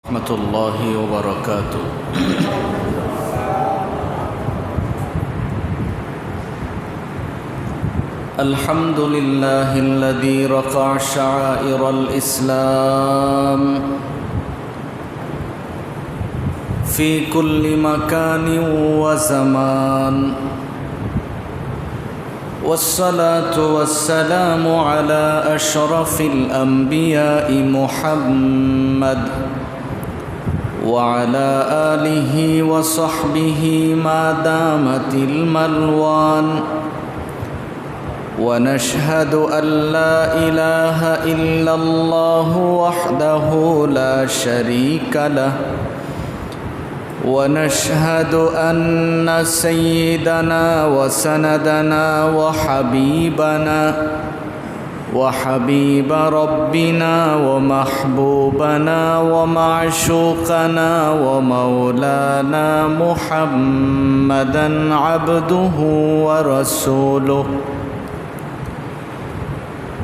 ورحمة الله وبركاته. الحمد لله الذي رفع شعائر الإسلام في كل مكان وزمان، والصلاة والسلام على أشرف الأنبياء محمد وعلى آله وصحبه ما دامت الملوان، ونشهد أن لا إله إلا الله وحده لا شريك له، ونشهد أن سيدنا وسندنا وحبيب ربنا ومحبوبنا ومعشوقنا ومولانا محمدا عبده ورسوله،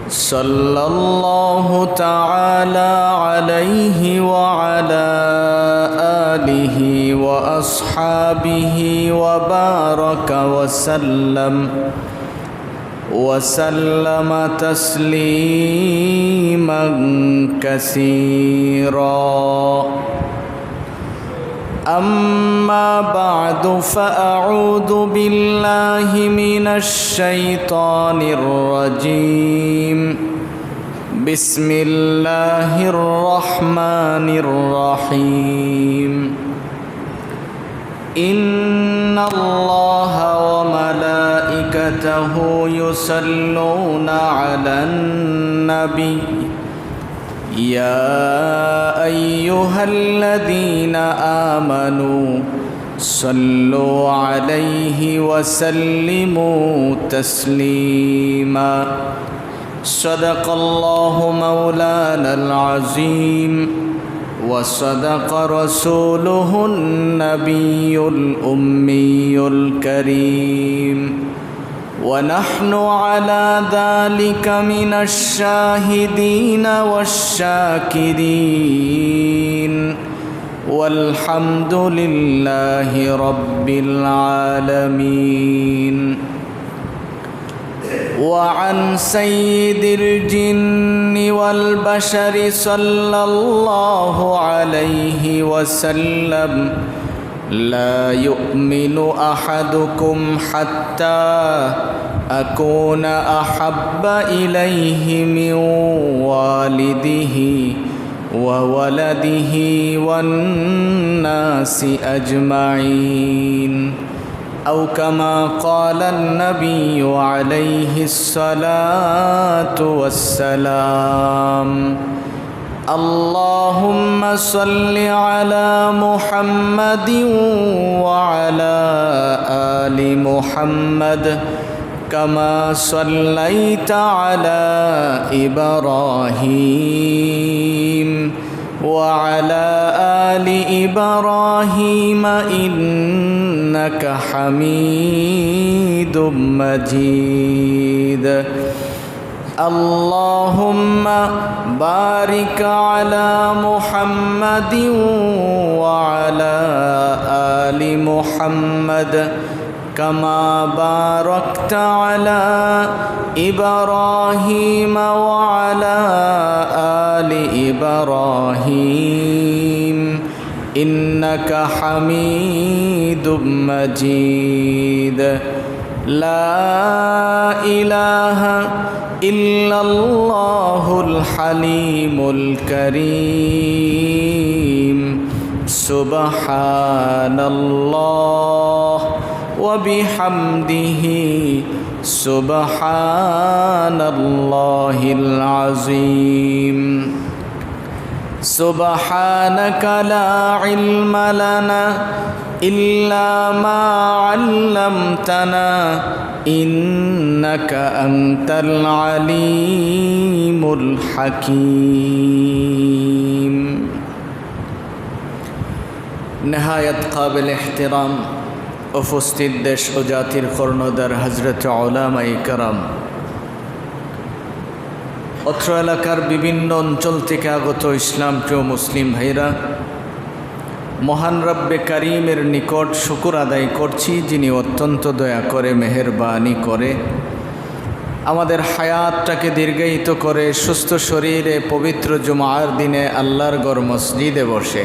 صلى الله تعالى عليه وعلى آله وأصحابه وبارك وسلم تسليما كثيرا. أما بعد، فأعوذ بالله من الشيطان الرجيم. بسم الله الرحمن الرحيم. إن الله وملائكته يصلون على النبي يا أيها الذين آمنوا صلوا عليه وسلموا تسليما. صدق الله مولانا العظيم، وصدق رسوله النبي الأمي الكريم، ونحن على ذلك من الشاهدين والشاكرين، والحمد لله رب العالمين. وعن سيد الجن والبشر صلى الله عليه وسلم: لا يؤمن أحدكم حتى أكون أحب إليه من والده وولده والناس أجمعين، أو كما قال النبي عليه الصلاة والسلام. اللهم صل على محمد وعلى آل محمد كما صليت على إبراهيم وعلى آل إبراهيم إنك حميد مجيد. اللهم بارك على محمد وعلى آل محمد كما باركت على إبراهيم وعلى آل إبراهيم إنك حميد مجيد. لا إله إلا الله الحليم الكريم. سبحان الله وبحمده سبحان الله العظيم. سبحانك لا علم لنا إلا ما علمتنا إنك أنت العليم الحكيم. نهاية قابل احترام উপস্থিত দেশ ও জাতির কর্ণধার হযরত উলামায়ে কেরাম, অত্র এলাকার বিভিন্ন অঞ্চল থেকে আগত ইসলাম প্রিয় মুসলিম ভাইরা, মহান রব্বে করিমের নিকট শুকর আদায় করছি, যিনি অত্যন্ত দয়া করে মেহেরবানি করে আমাদের হায়াতটাকে দীর্ঘায়িত করে সুস্থ শরীরে পবিত্র জুমার দিনে আল্লাহর ঘর মসজিদে বসে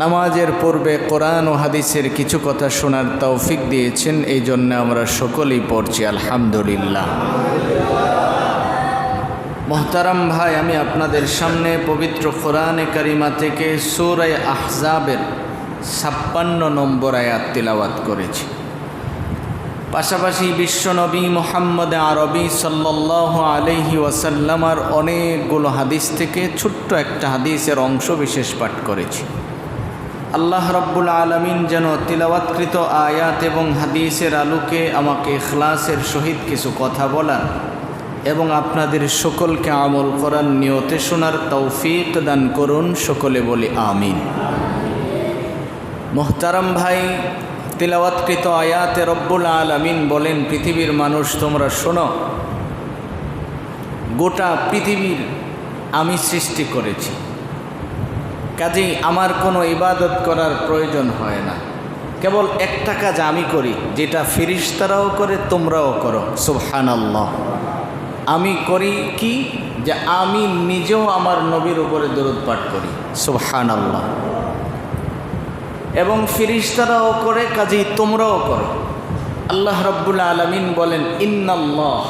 নামাজের পূর্বে কোরআন ও হাদিসের কিছু কথা শোনার তৌফিক দিয়েছেন। এই জন্য আমরা সকলেই পড়ছি আলহামদুলিল্লাহ। মোহতারাম ভাই, আমি আপনাদের সামনে পবিত্র কোরআনে কারিমা থেকে সূরা আহজাবের 56 নম্বর আয়াত তিলাওয়াত করেছি। পাশাপাশি বিশ্বনবী মুহাম্মদ আরবি সাল্লাল্লাহু আলাইহি ওয়াসাল্লামার অনেকগুলো হাদিস থেকে ছোট্ট একটা হাদিসের অংশ বিশেষ পাঠ করেছি। আল্লাহ রাব্বুল আলামিন যেন তিলাওয়াতকৃত আয়াত এবং হাদিসের আলোকে আমাকে ইখলাসের সহিত কিছু কথা বলার এবং আপনাদের সকলকে আমল করার নিয়তে শোনার তৌফিক দান করুন। সকলে বলি আমিন। মোহতারাম ভাই, তিলাওয়াতকৃত আয়াতে রব্বুল আলামিন বলেন, পৃথিবীর মানুষ তোমরা শোনো, গোটা পৃথিবীর আমি সৃষ্টি করেছি, কাজেই আমার কোনো ইবাদত করার প্রয়োজন হয় না। কেবল একটা কাজ আমি করি, যেটা ফেরেশতারাও করে তোমরাও করো। সুবহানাল্লাহ। আমি করি কি, যে আমি নিজেও আমার নবীর উপরে দরুদ পাঠ করি। সুবহানাল্লাহ। এবং ফেরেশতারাও করে, কাজেই তোমরাও করো। আল্লাহ রাব্বুল আলামিন বলেন, ইন্নাল্লাহ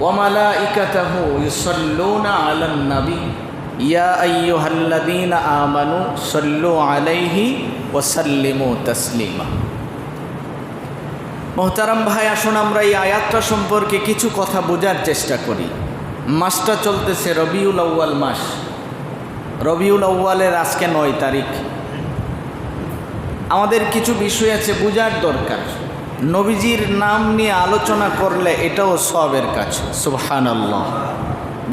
ওয়া মালাইকাতাহু ইউসাল্লুনা আলান নবী ইয়া আইয়ুহাল্লাযীনা আমানু সাল্লু আলাইহি ওয়া সাল্লিমু তাসলিমা। মোহতারাম ভাই, আসুন আমরা এই আয়াতটা সম্পর্কে কিছু কথা বোঝার চেষ্টা করি। মাসটা চলতেছে রবিউল আউয়াল মাস। রবিউল আউয়ালের আজকে 9 তারিখ। আমাদের কিছু বিষয় আছে বোঝার দরকার। নবীজির নাম নিয়ে আলোচনা করলে এটাও সওয়াবের কাজ। সুবহানাল্লাহ।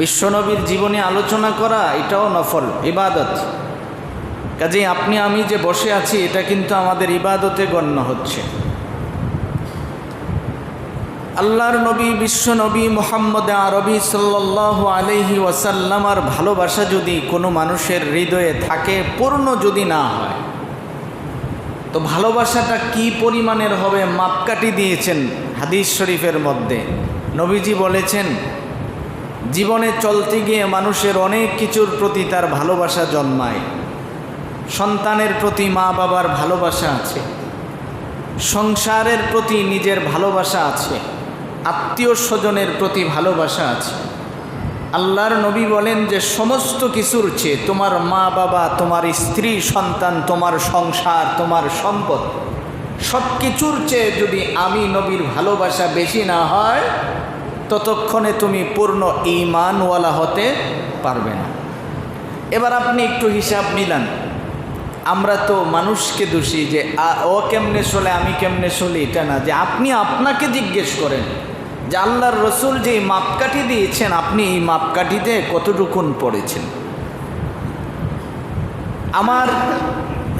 বিশ্বনবীর জীবনে আলোচনা করা এটাও নফল ইবাদত। কাজেই আপনি আমি যে বসে আছি, এটা কিন্তু আমাদের ইবাদতে গণ্য হচ্ছে। আল্লাহর নবী বিশ্বনবী মুহাম্মদ আরবি সাল্লাল্লাহু আলাইহি ওয়াসাল্লামার ভালোবাসা যদি কোনো মানুষের হৃদয়ে থাকে, পূর্ণ যদি না হয়, তো ভালোবাসাটা কি পরিমাণের হবে মাপকাঠি দিয়েছেন হাদিস শরীফের মধ্যে। নবীজি বলেছেন, জীবনে চলতে গিয়ে মানুষের অনেক কিছুর প্রতি তার ভালোবাসা জন্মায়। সন্তানের প্রতি মা বাবার ভালোবাসা আছে, সংসারের প্রতি নিজের ভালোবাসা আছে, আত্মীয় স্বজনের প্রতি ভালোবাসা আছে। আল্লাহর নবী বলেন যে সমস্ত কিছুর চেয়ে তোমার মা বাবা, তোমার স্ত্রী সন্তান, তোমার সংসার, তোমার সম্পদ, সব কিছুর চেয়ে যদি আমি নবীর ভালোবাসা বেশি না হয়, ততক্ষণে তুমি পূর্ণ ঈমানওয়ালা হতে পারবে না। এবার আপনি একটু হিসাব মিলান। আমরা তো মানুষকে দোষী যে ও কেমনে চলে আমি কেমনে চলি, এটা না। যে আপনি আপনাকে জিজ্ঞেস করেন যে আল্লাহর রসুল যে মাপকাঠি দিয়েছেন, আপনি এই মাপকাঠিতে কতটুকুন পড়েছেন। আমার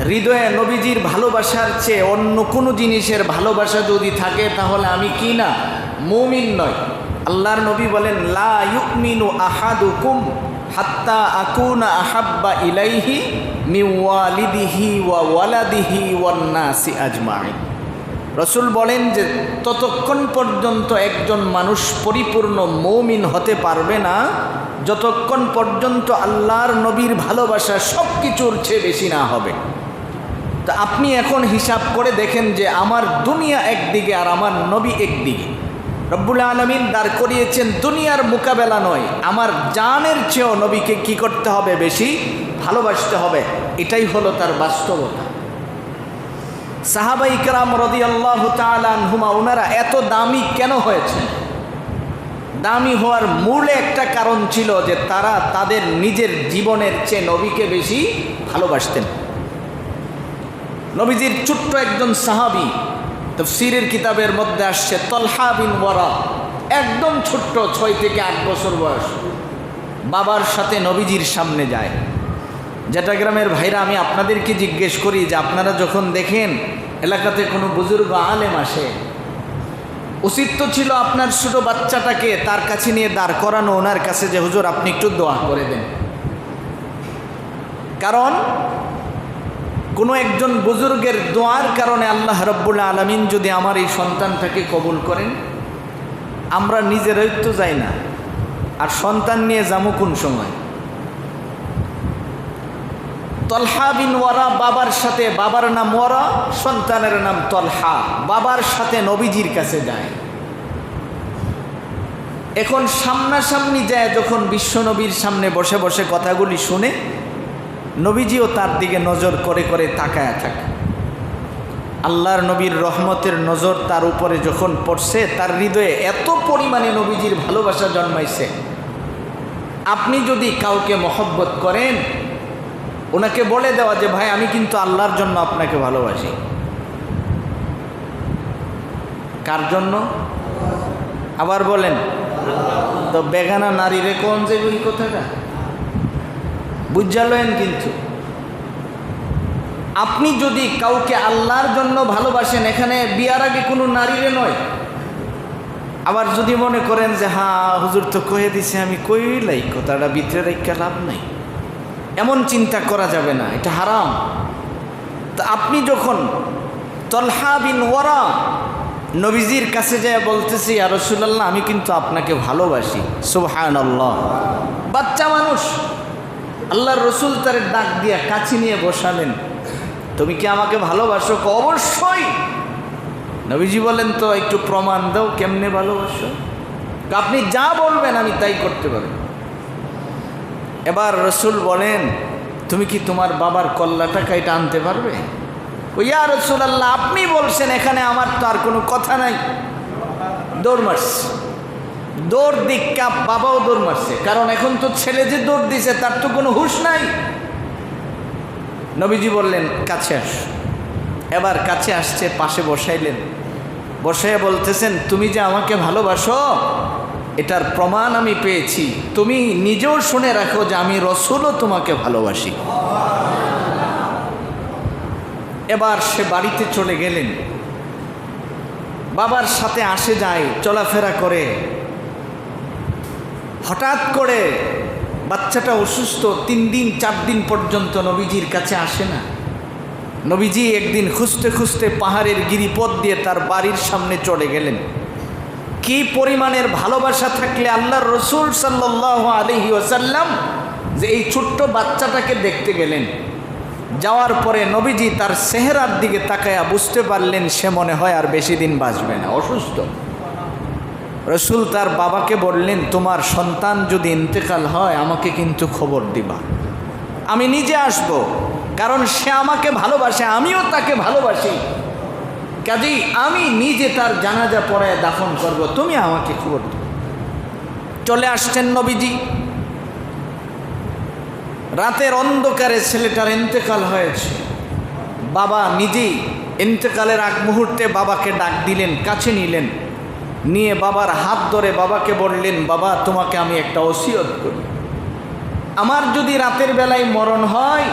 হৃদয়ে নবীজির ভালোবাসার চেয়ে অন্য কোনো জিনিসের ভালোবাসা যদি থাকে, তাহলে আমি কি না, মুমিন নয়। আল্লাহর নবী বলেন, লা ইউমিনু আহাদুকুম হাত্তা আকুনা আহাব্বা ইলাইহি মিন ওয়ালিদিহি ওয়া ওয়ালাদিহি ওয়ান নাসি আজমাইন। রসুল বলেন যে ততক্ষণ পর্যন্ত একজন মানুষ পরিপূর্ণ মুমিন হতে পারবে না, যতক্ষণ পর্যন্ত আল্লাহর নবীর ভালোবাসা সব কিছুর চেয়ে বেশি না হবে। তা আপনি এখন হিসাব করে দেখেন যে আমার দুনিয়া একদিকে আর আমার নবী একদিকে। রব্বুল আলামিন দাঁড় করিয়েছেন দুনিয়ার মোকাবেলা নয়, আমার জানের চেয়েও নবীকে কি করতে হবে, বেশি ভালোবাসতে হবে। এটাই হলো তার বাস্তবতা। সাহাবা ইকরাম রাদিয়াল্লাহু তাআলা আনহুমা, ওনারা এত দামি কেন হয়েছে? দামি হওয়ার মূল একটা কারণ ছিল যে তারা তাদের নিজের জীবনের চেয়ে নবীকে বেশি ভালোবাসতেন। নবীজির ছোট্ট একজন সাহাবী, তাফসীরের কিতাবের মধ্যে আসছে, তলহা বিন ওয়ারা, একদম ছোট্ট, 6 থেকে 8 বছর বয়স, বাবার সাথে নবীজির সামনে যায়। জেটাগ্রামের ভাইরা, আমি আপনাদেরকে জিজ্ঞেস করি যে আপনারা যখন দেখেন এলাকাতে কোনো বুজুর্গ আলেম আসে, উচিত তো ছিল আপনার ছোটো বাচ্চাটাকে তার কাছে নিয়ে দাঁড় করানো, ওনার কাছে যে হুজুর আপনি একটু দোয়া করে দেন। কারণ কোনো একজন বুজুর্গের দোয়ার কারণে আল্লাহ রাব্বুল আলামিন যদি আমার এই সন্তানটাকে কবুল করেন, আমরা নিজেরাই তো যাই না, আর সন্তান নিয়ে যাবো কোন সময়? তলহা বিন ওয়ারা বাবার সাথে, বাবার নাম ওয়ারা, সন্তানের নাম তলহা, বাবার সাথে নবীজির কাছে যায়। এখন সামনাসামনি যায় যখন বিশ্বনবীর সামনে বসে বসে কথাগুলি শুনে, নবীজিও তার দিকে নজর করে করে তাকায়া থাকে। আল্লাহর নবীর রহমতের নজর তার উপরে যখন পড়ছে, তার হৃদয়ে এত পরিমাণে নবীজির ভালোবাসা জন্মাইছে। আপনি যদি কাউকে মহব্বত করেন, ওনাকে বলে দেওয়া যে ভাই আমি কিন্তু আল্লাহর জন্য আপনাকে ভালোবাসি। কার জন্য? আবার বলেন তো। বেগানা নারী রে কোন যে ওই কথাটা বুঝালেন। কিন্তু আপনি যদি কাউকে আল্লাহর জন্য ভালোবাসেন, এখানে বিয়ার আগে কোনো নারীরে নয়। আবার যদি মনে করেন যে হ্যাঁ হুজুর তো কয়ে দিছে, আমি কইলাই, কথাটা ভিতরে রেখে লাভ নাই, এমন চিন্তা করা যাবে না, এটা হারাম। তা আপনি যখন তলহা বিন ওয়ারা নবীজির কাছে যায় বলতেছি, ইয়া রাসূলুল্লাহ আমি কিন্তু আপনাকে ভালোবাসি। সুবহানাল্লাহ। বাচ্চা মানুষ, আল্লাহর রসুল তার ডাক দিয়া কাছে নিয়ে বসালেন, তুমি কি আমাকে ভালোবাসো? অবশ্যই। নবীজি বলেন তো একটু প্রমাণ দাও, কেমনে ভালোবাসো? আপনি যা বলবেন আমি তাই করতে পারি। এবার রসুল বলেন, তুমি কি তোমার বাবার কল্লাটা এটা আনতে পারবে? ও ইয়া রাসূলুল্লাহ আপনি বলছেন, এখানে আমার তো আর কোনো কথা নাই। দৌড় মারছে, দৌড় দিকা বাবাও দৌড় মারছে, কারণ এখন তো ছেলে যে দৌড় দিছে তার তো কোনো হুঁশ নাই। নবীজি বললেন কাছে আস। এবার কাছে আসছে, পাশে বসাইলেন, বসাইয়া বলতেছেন, তুমি যে আমাকে ভালোবাসো এটার প্রমাণ আমি পেয়েছি, তুমি নিজেও শুনে রাখো যে আমি রসুলও তোমাকে ভালোবাসি। এবার সে বাড়িতে চলে গেলেন, বাবার সাথে আসে যায়, চলাফেরা করে। হঠাৎ করে বাচ্চাটা অসুস্থ, 3 দিন 4 দিন পর্যন্ত নবীজির কাছে আসে না। নবীজি একদিন খুঁজতে খুঁজতে পাহাড়ের গিরিপথ দিয়ে তার বাড়ির সামনে চলে গেলেন। কি পরিমাণের ভালোবাসা থাকলে আল্লাহর রসুল সাল্লাল্লাহু আলাইহি ওয়াসাল্লাম যে এই ছোট্ট বাচ্চাটাকে দেখতে গেলেন। যাওয়ার পরে নবীজি তার চেহারার দিকে তাকায়া বুঝতে পারলেন সে মনে হয় আর বেশি দিন বাঁচবে না, অসুস্থ। রসুল তার বাবাকে বললেন, তোমার সন্তান যদি ইন্তেকাল হয় আমাকে কিন্তু খবর দিবা, আমি নিজে আসব, কারণ সে আমাকে ভালোবাসে, আমিও তাকে ভালোবাসি, কাজেই আমি নিজে তার জানাজা পড়ায় দাফন করব, তুমি আমাকে খবর দিবে। চলে আসছেন নবীজি। রাতের অন্ধকারে ছেলেটার ইন্তেকাল হয়েছে। বাবা নিজেই ইন্তেকালের আগ মুহূর্তে বাবাকে ডাক দিলেন, কাছে নিলেন, নিয়ে বাবার হাত ধরে বাবাকে বললেন, বাবা তোমাকে আমি একটা ওসিয়ত করি, আমার যদি রাতের বেলায় মরণ হয়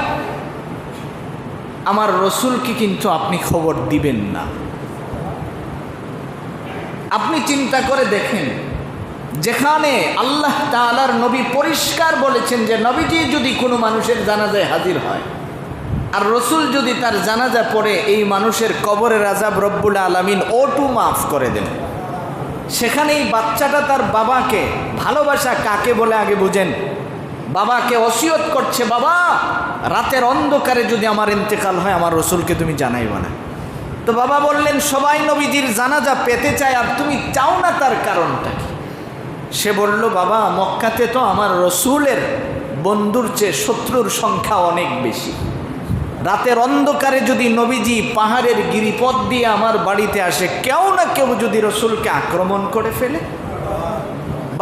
আমার রসুলকে কিন্তু আপনি খবর দিবেন না। আপনি চিন্তা করে দেখেন, যেখানে আল্লাহ তাআলার নবী পরিষ্কার বলেছেন যে নবীজি যদি কোনো মানুষের জানাজায় হাজির হয় আর রসুল যদি তার জানাজা পড়ে, এই মানুষের কবরের আযাব রব্বুল আলামিন ওটু মাফ করে দেন। সেখানেই বাচ্চাটা তার বাবাকে, ভালোবাসা কাকে বলে আগে বুঝেন, বাবাকে ওসিয়ত করছে, বাবা রাতের অন্ধকারে যদি আমার ইন্তেকাল হয় আমার রসুলকে তুমি জানাইবা না। তো বাবা বললেন, সবাই নবীজির জানাজা পেতে চায় আর তুমি চাও না, তার কারণটা কি? সে বলল, বাবা মক্কাতে তো আমার রসুলের বন্ধুর চেয়ে শত্রুর সংখ্যা অনেক বেশি, রাতের অন্ধকারে যদি নবীজি পাহাড়ের গিরিপথ দিয়ে আমার বাড়িতে আসে, কেউ না কেউ যদি রসুলকে আক্রমণ করে ফেলে।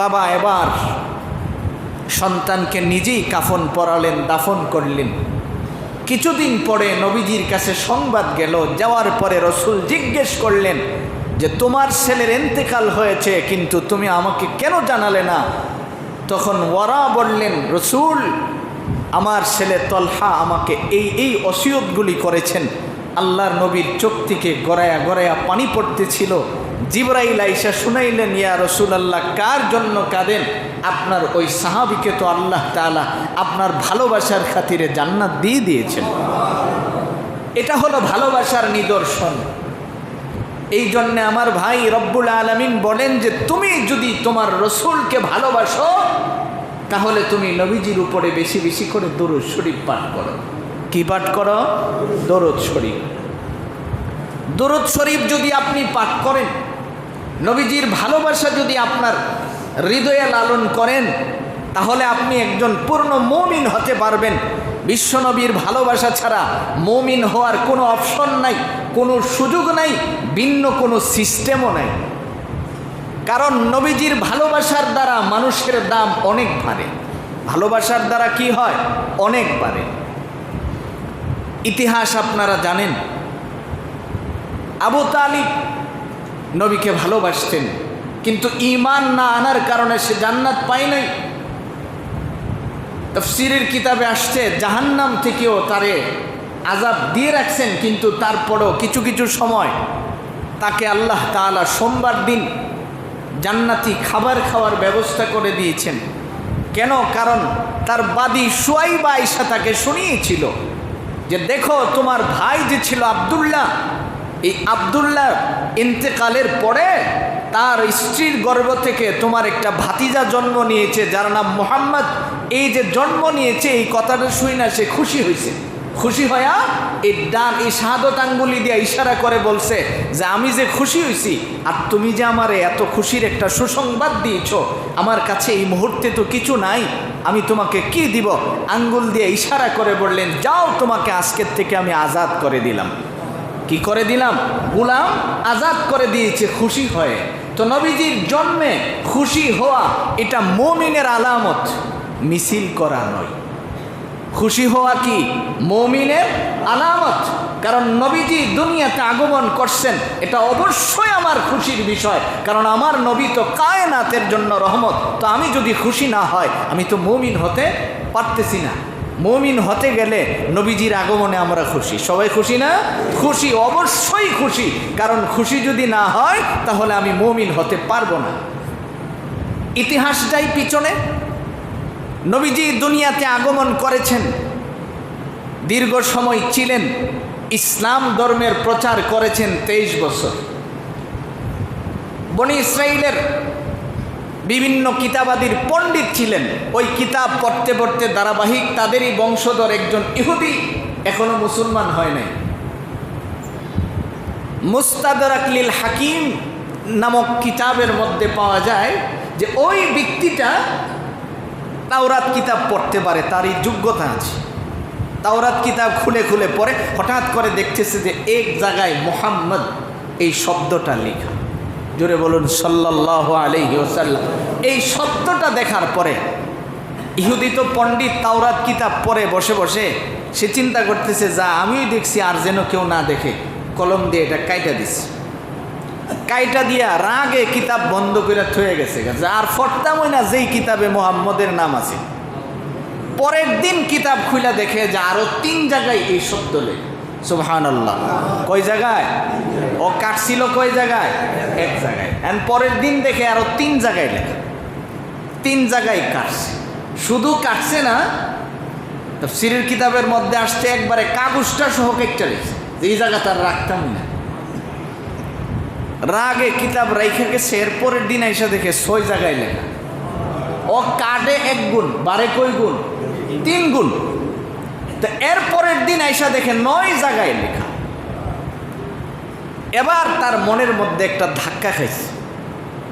বাবা এবার সন্তানকে নিজেই কাফন পরালেন, দাফন করলেন। কিছুদিন পরে নবীজির কাছে সংবাদ গেল। যাওয়ার পরে রসুল জিজ্ঞেস করলেন যে তোমার ছেলের ইন্তেকাল হয়েছে, কিন্তু তুমি আমাকে কেন জানালে না? তখন ওয়ারা বললেন, রসুল আমার ছেলে তলহা আমাকে এই ওসিয়তগুলি করেছেন। আল্লাহর নবীর চোখ থেকে গড়ায়া গড়ায়া পানি পড়তেছিল। জিবরাইল আইসা শুনাইলেন, ইয়া রাসূলুল্লাহ, কার জন্য কাঁদেন? আপনার ওই সাহাবীকে তো আল্লাহ তাআলা আপনার ভালোবাসার খাতিরে জান্নাত দিয়ে দিয়েছেন। এটা হলো ভালোবাসার নিদর্শন। এই জন্যে আমার ভাই রব্বুল আলামিন বলেন যে তুমি যদি তোমার রসুলকে ভালোবাসো তাহলে তুমি নবীজির উপরে বেশি বেশি করে দরুদ শরীফ পাঠ করো। কি পাঠ করো? দরুদ শরীফ। দরুদ শরীফ যদি আপনি পাঠ করেন, নবীজির ভালোবাসা যদি আপনার হৃদয়ে লালন করেন, তাহলে আপনি একজন পূর্ণ মুমিন হতে পারবেন। বিশ্বনবীর ভালোবাসা ছাড়া মুমিন হওয়ার কোনো অপশন নাই, কোনো সুযোগ নাই, ভিন্ন কোনো সিস্টেমও নাই। কারণ নবীজির ভালোবাসার দ্বারা মানুষের দাম অনেক বাড়ে। ভালোবাসার দ্বারা কি হয়? অনেক বাড়ে। ইতিহাস আপনারা জানেন, আবু তালিব নবীকে ভালোবাসতেন, কিন্তু ঈমান না আনার কারণে সে জান্নাত পায় নাই। তাফসীরের কিতাবে আসছে জাহান্নাম থেকেও তারে আযাব দিয়ে রাখছেন, কিন্তু তারপরও কিছু কিছু সময় তাকে আল্লাহ তাআলা সোমবার দিন জান্নাতি খাবার খাওয়ার ব্যবস্থা করে দিয়েছেন। কেন? কারণ তার বাদী সুয়াইবা আয়েশা তাকে শুনিয়েছিল যে দেখো, তোমার ভাই যে ছিল আব্দুল্লাহ, এই আব্দুল্লাহ ইন্তেকালের পরে তার স্ত্রীর গর্ভ থেকে তোমার একটা ভাতিজা জন্ম নিয়েছে যার নাম মুহাম্মদ। এই যে জন্ম নিয়েছে, এই কথাটা শুই না সে খুশি হয়েছে। খুশি হইয়া এই শাহাদত আঙ্গুলি দিয়ে ইশারা করে বলছে যে আমি যে খুশি হয়েছি, আর তুমি যে আমারে এত খুশির একটা সুসংবাদ দিয়েছ, আমার কাছে এই মুহূর্তে তো কিছু নাই, আমি তোমাকে কি দিব? আঙ্গুল দিয়ে ইশারা করে বললেন, যাও, তোমাকে আজকের থেকে আমি আজাদ করে দিলাম। কি করে দিলাম? গোলাম আজাদ করে দিয়েছে খুশি হয়ে। তো নবীজির জন্মে খুশি হওয়া এটা মুমিনের আলামত, মিছিল করা নয়। খুশি হওয়া কি মুমিনের আলামত। কারণ নবীজি দুনিয়াতে আগমন করছেন, এটা অবশ্যই আমার খুশির বিষয়, কারণ আমার নবী তো কায়নাতের জন্য রহমত। তো আমি যদি খুশি না হয়, আমি তো মুমিন হতে পারতেছি না। মুমিন হতে গেলে নবীজির আগমনে আমরা খুশি। সবাই খুশি না? খুশি, অবশ্যই খুশি। কারণ খুশি যদি না হয় তাহলে আমি মুমিন হতে পারবো না। ইতিহাস যাই পিছনে, নবীজি দুনিয়াতে আগমন করেছেন, দীর্ঘ সময় ছিলেন, ইসলাম ধর্মের প্রচার করেছেন 23 বছর। বনি ইসরাইলের বিভিন্ন কিতাবাদির পণ্ডিত ছিলেন। ওই কিতাব পড়তে পড়তে ধারাবাহিক তাদেরই বংশধর একজন ইহুদি এখনো মুসলমান হয় নাই। মুস্তাদরাক লিল হাকিম নামক কিতাবের মধ্যে পাওয়া যায় যে ওই ব্যক্তিটা তাওরাত কিতাব পড়তে পারে, তারই যোগ্যতা আছে। তাওরাত কিতাব খুলে খুলে পড়ে, হঠাৎ করে দেখতেছে যে এক জায়গায় মুহাম্মদ এই শব্দটা লেখা। জোরে বলুন সাল্লাল্লাহু আলাইহি ওয়াসাল্লাম। এই শব্দটা দেখার পরে ইহুদি তো পণ্ডিত, তাওরাত কিতাব পড়ে বসে বসে সে চিন্তা করতেছে, যা আমিও দেখছি আর যেন কেউ না দেখে, কলম দিয়ে এটা কাইটা দিচ্ছে। কাইটা দিয়া রাগে কিতাব বন্ধ করে থয়ে গেছে, আর ফটতামই না যেই কিতাবে মুহাম্মদের নাম আছে। পরের দিন কিতাব খুলে দেখে যে আরো 3 জায়গায় এই শব্দ লেখা। সুবহানাল্লাহ। কয় জায়গায়? ও কাটছিল কয় জায়গায়? এক জায়গায়। এন্ড পরের দিন দেখে আরো 3 জায়গায় লেখা। 3 জায়গায় কাটছে। শুধু কাটছে না, তাফসীরের কিতাবের মধ্যে আসছে একবারে কাগজটা সহ কেটে লিখছে, এই জায়গা তার রাখতাম না। রাগে কিতাব রাইখে গেছে। এরপরের দিন আইসা দেখে 6 জায়গায় লেখা। ও কাটে 1 গুণ, বারে কয় গুণ? 3 গুণ। তো এরপরের দিন আইসা দেখে 9 জায়গায় লেখা। এবার তার মনের মধ্যে একটা ধাক্কা খাইছে,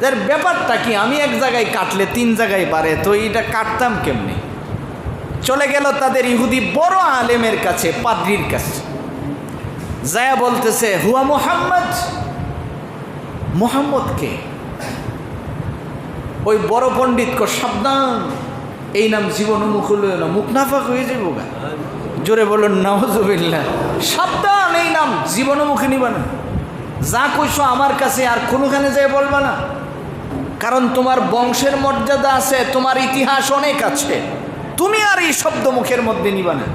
এর ব্যাপারটা কি? আমি এক জায়গায় কাটলে 3 জায়গায় বাড়ে, তো এটা কাটতাম কেমনি? চলে গেল তাদের ইহুদি বড় আলেমের কাছে, পাদ্রীর কাছে। যায়া বলতেছে, হুয়া মুহাম্মদ। মুহাম্মদ কে? ওই বড় পণ্ডিত কো, সাবধান, এই নাম জীবন মুখ হলো না, মুখ নাফাক হয়ে যাইব গা। জোরে বলুন নাউযুবিল্লাহ। সাবধান, এই নাম জীবন মুখে নিবা না। যা কইছো আমার কাছে আর কোনোখানে যাই বলবা না, কারণ তোমার বংশের মর্যাদা আছে, তোমার ইতিহাস অনেক আছে, তুমি আর এই শব্দ মুখের মধ্যে নিবা না।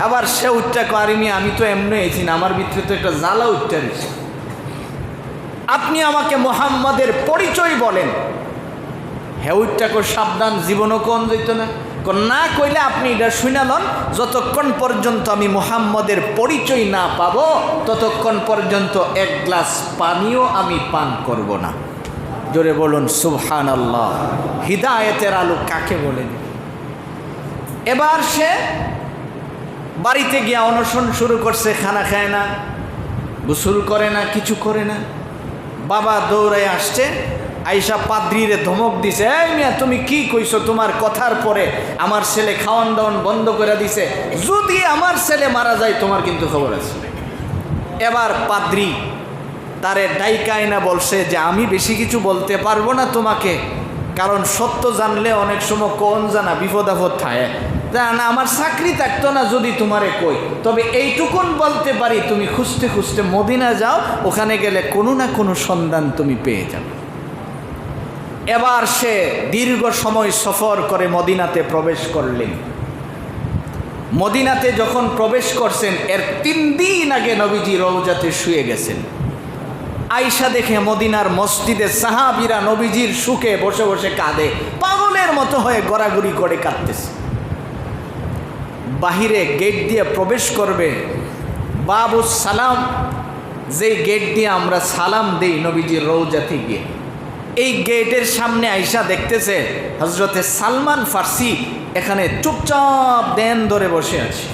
আবার সে উচ্চা কারিমি, আমি তো এমনি এসি না, আমার ভিতরে তো একটা জ্বালা উচ্চারিস। আপনি আমাকে মুহাম্মাদের পরিচয় বলেন। হেউটাকে সাবধান, জীবনও কোন যেত না, না কইলে আপনি এটা শুনালন, যতক্ষণ পর্যন্ত আমি মুহাম্মাদের পরিচয় না পাবো ততক্ষণ পর্যন্ত এক গ্লাস পানিও আমি পান করব না। জোরে বলুন সুবহানাল্লাহ। হিদায়েতের আলো কাকে বলেন? এবার সে বাড়িতে গিয়ে অনশন শুরু করছে, খানা খায় না, গোসল করে না, কিছু করে না। বাবা দৌড়ায় আসছে, আইসা পাদ্রিরে ধমক দিছে, এই মিয়া তুমি কি কইছো? তোমার কথার পরে আমার ছেলে খাওয়ান দাওয়ান বন্ধ করে দিছে, যদি আমার ছেলে মারা যায় তোমার কিন্তু খবর আছে। এবার পাদ্রি তারে ডাইকায় না বলছে যে আমি বেশি কিছু বলতে পারবো না তোমাকে, কারণ সত্য জানলে অনেক সময় কোন জানা বিপদ আপদ থাকে, না আমার চাকরি থাকতো না যদি তোমারে কই, তবে এইটুকুন বলতে পারি তুমি খুঁজতে খুঁজতে মদিনা যাও, ওখানে গেলে কোনো না কোনো সন্ধান তুমি পেয়ে যাবে। এবার সে দীর্ঘ সময় সফর করে মদিনাতে প্রবেশ করলেন। মদিনাতে যখন প্রবেশ করছেন এর 3 দিন আগে নবীজি রওজাতে শুয়ে গেছেন। আয়েশা দেখে মদিনার মসজিদে সাহাবীরা নবীজির সুখে বসে বসে কাঁদে, পাগলের মতো হয়ে গড়াগড়ি করে কাঁদতেছে। বাহিরে গেট দিয়ে প্রবেশ করবে, বাবুস সালাম, যেই গেট দিয়ে আমরা সালাম দেই নবীজির রওজাতে গিয়ে, এই গেটের সামনে আয়েশা দেখতেছে হযরতে সালমান ফার্সি এখানে চুপচাপ দেন ধরে বসে আছে।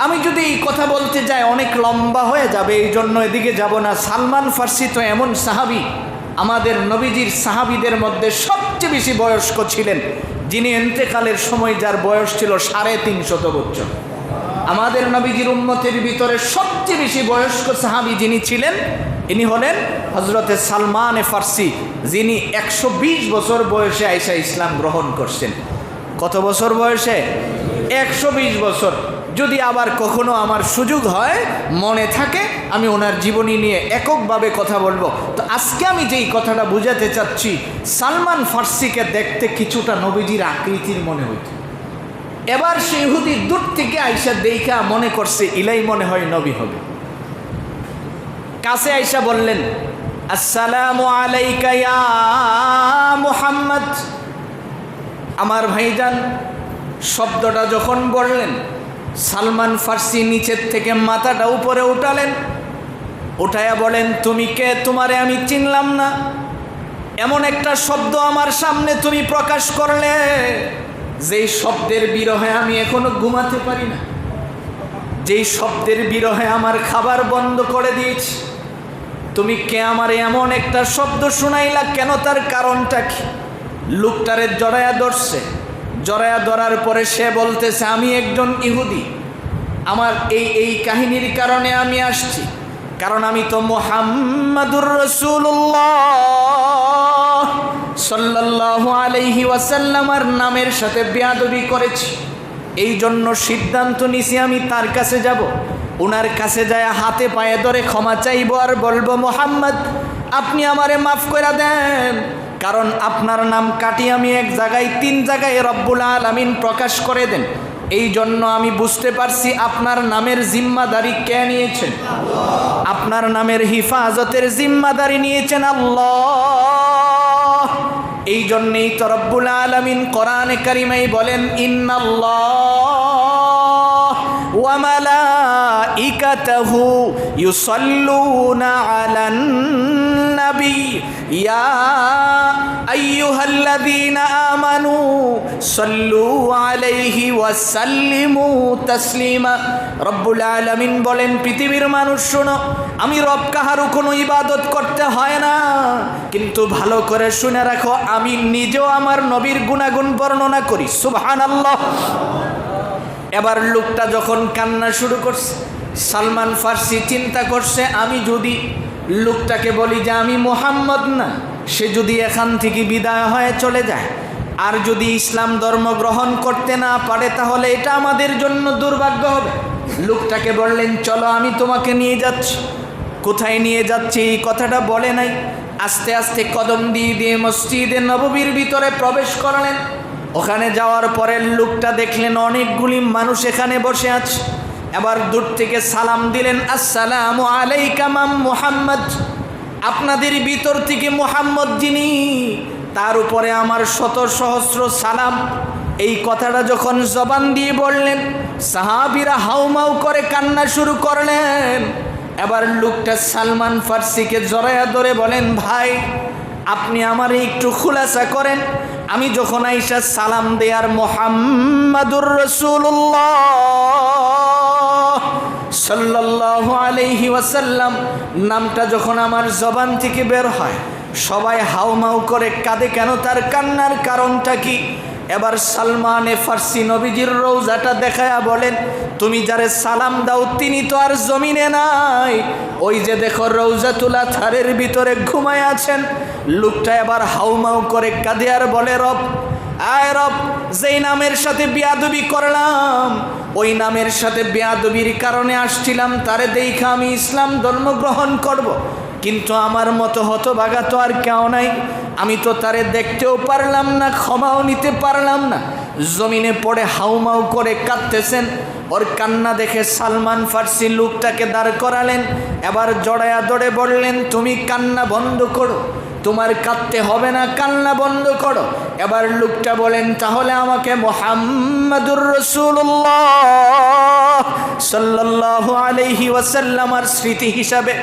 আমি যদি এই কথা বলতে যাই অনেক লম্বা হয়ে যাবে, এই জন্য এদিকে যাব না। সালমান ফার্সি তো এমন সাহাবী, আমাদের নবীজির সাহাবীদের মধ্যে সবচেয়ে বেশি বয়স্ক ছিলেন, যিনি ইন্তেকালের সময় যার বয়স ছিল 350 বছর। আমাদের নবীজির উম্মতের ভিতরে সবচেয়ে বেশি বয়স্ক সাহাবী যিনি ছিলেন, ইনি হলেন হযরতে সালমান ফার্সি, যিনি 120 বছর বয়সে আয়েশা ইসলাম গ্রহণ করছেন। কত বছর বয়সে? 120 বছর। যদি আবার কখনো আমার সুযোগ হয়, মনে থাকে, আমি ওনার জীবনী নিয়ে এককভাবে কথা বলবো। তো আজকে আমি যেই কথাটা বুঝাতে চাচ্ছি, সালমান ফার্সিকে দেখতে কিছুটা নবীজির আকৃতির মনে হইত। এবার সে ইহুদি দূর থেকে আয়েশা দেখা মনে করছে ইলাই মনে হয় নবী হবে। কাছে আয়েশা বললেন, আসসালামু আলাইকা ইয়া মুহাম্মদ। আমার ভাইজান শব্দটা যখন বললেন, সালমান ফার্সি নিচের থেকে মাথাটা উপরে উঠালেন, উঠায়া বলেন, তুমি কে? তোমারে আমি চিনলাম না, এমন একটা শব্দ আমার সামনে তুমি প্রকাশ করলে যেই শব্দের বিরহে আমি এখনো ঘুমাতে পারি না, যেই শব্দের বিরহে আমার খাবার বন্ধ করে দিয়েছি। তুমি কে? আমারে এমন একটা শব্দ শুনাইলা কেন? তার কারণটা কি? লোকটারে জড়ায়া ধরছে, জড়ায়া ধরার পরে সে বলতেছে, আমি একজন ইহুদি, আমার এই কাহিনীর কারণে আমি আসছি, কারণ আমি তো মুহাম্মাদুর রাসূলুল্লাহ সাল্লাল্লাহু আলাইহি ওয়াসাল্লামের নামের সাথে বেয়াদবি করেছি, এই জন্য সিদ্ধান্ত নিছি আমি তার কাছে যাব, ওনার কাছে যায় হাতে পায়ে ধরে ক্ষমা চাইব আর বলবো, মুহাম্মদ আপনি আমারে মাফ করে দেন, কারণ আপনার নাম কাটি আমি এক জায়গায় 3 জায়গায় রব্বুল আলামিন প্রকাশ করে দেন, এই জন্য আমি বুঝতে পারছি আপনার নামের জিম্মাদারি কে নিয়েছেন? আপনার নামের হিফাজতের জিম্মাদারি নিয়েছেন আল্লাহ। এই জন্যই তো রব্বুল আলামিন কোরআনে কারিমায় বলেন, ইন্নাল্লাহ ওয়া মালাইকাতাহু ইউসাল্লুনা আলান নবী ইয়া আইয়ুহাল্লাযীনা আমানু সাল্লু আলাইহি ওয়া সাল্লিমু তাসলিমা। রব্বুল আলামিন বলেন, পৃথিবীর মানুষ শোনো, আমি রব কাহারও কোনো ইবাদত করতে হয় না, কিন্তু ভালো করে শুনে রাখো, আমি নিজেও আমার নবীর গুণাগুণ বর্ণনা করি। সুবহানাল্লাহ। এবার লোকটা যখন কান্না শুরু করছে, সালমান ফার্সি চিন্তা করছে, আমি যদি লোকটাকে বলি যে আমি মুহাম্মদ না, সে যদি এখান থেকে বিদায় হয়ে চলে যায়, আর যদি ইসলাম ধর্ম গ্রহণ করতে না পারে, তাহলে এটা আমাদের জন্য দুর্ভাগ্য হবে। লোকটাকে বললেন, চলো আমি তোমাকে নিয়ে যাচ্ছি। কোথায় নিয়ে যাচ্ছি এই কথাটা বলে নাই, আস্তে আস্তে কদম দিয়ে দিয়ে মসজিদে নববীর ভিতরে প্রবেশ করলেন। ওখানে যাওয়ার পরে লোকটা দেখলেন অনেকগুলি মানুষ এখানে বসে আছে, এবার দূর থেকে সালাম দিলেন, আসসালামু আলাইকা মান মুহাম্মদ, আপনাদের ভিতর থেকে মুহাম্মদ যিনি তার উপরে আমার শত সহস্র সালাম। এই কথাটা যখন জবান দিয়ে বললেন, সাহাবীরা হাউমাউ করে কান্না শুরু করলেন। এবার লোকটা সালমান ফার্সিকে জড়ায়া ধরে বলেন, ভাই আপনি আমার একটু খুলাসা করেন, আমি যখন আইসা সালাম দেয়ার মুহাম্মাদুর রাসূলুল্লাহ সাল্লাল্লাহু আলাইহি ওয়াসাল্লাম নামটা যখন আমার জবান থেকে বের হয়, সবাই হাউমাউ করে কাঁদে কেন? তার কান্নার কারণটা কি? এবার সালমানে ফার্সি নবীজির রওজাটা দেখায়া বলেন, তুমি যারে সালাম দাও তিনি তো আর জমিনে নাই, ওই যে দেখো রওজাতুল আতহারের ভিতরে ঘুমায় আছেন। লোকটা এবার হাউমাউ করে কাঁদে আর বলে, রব, আয় রব, যেই নামের সাথে বিয়াদবি করলাম, ওই নামের সাথে বিয়াদবির কারণে আসছিলাম, তারে দেখা আমি ইসলাম ধর্ম গ্রহণ করব। কিন্তু আমার মতো হতভাগা তো আর কেউ নাই, আমি তো তারে দেখতেও পারলাম না, ক্ষমাও নিতে পারলাম না। জমিনে পড়ে হাউমাউ করে কাঁদতেছেন। ওর কান্না দেখে সালমান ফার্সি লোকটাকে দাঁড় করালেন, এবার জড়ায়া ধরে বললেন, তুমি কান্না বন্ধ করো, তোমার কাঁদতে হবে না, কান্না বন্ধ করো। এবার লোকটা বলেন, তাহলে আমাকে মুহাম্মাদুর রাসূলুল্লাহ সাল্লাল্লাহু আলাইহি ওয়াসাল্লামের স্মৃতি হিসাবে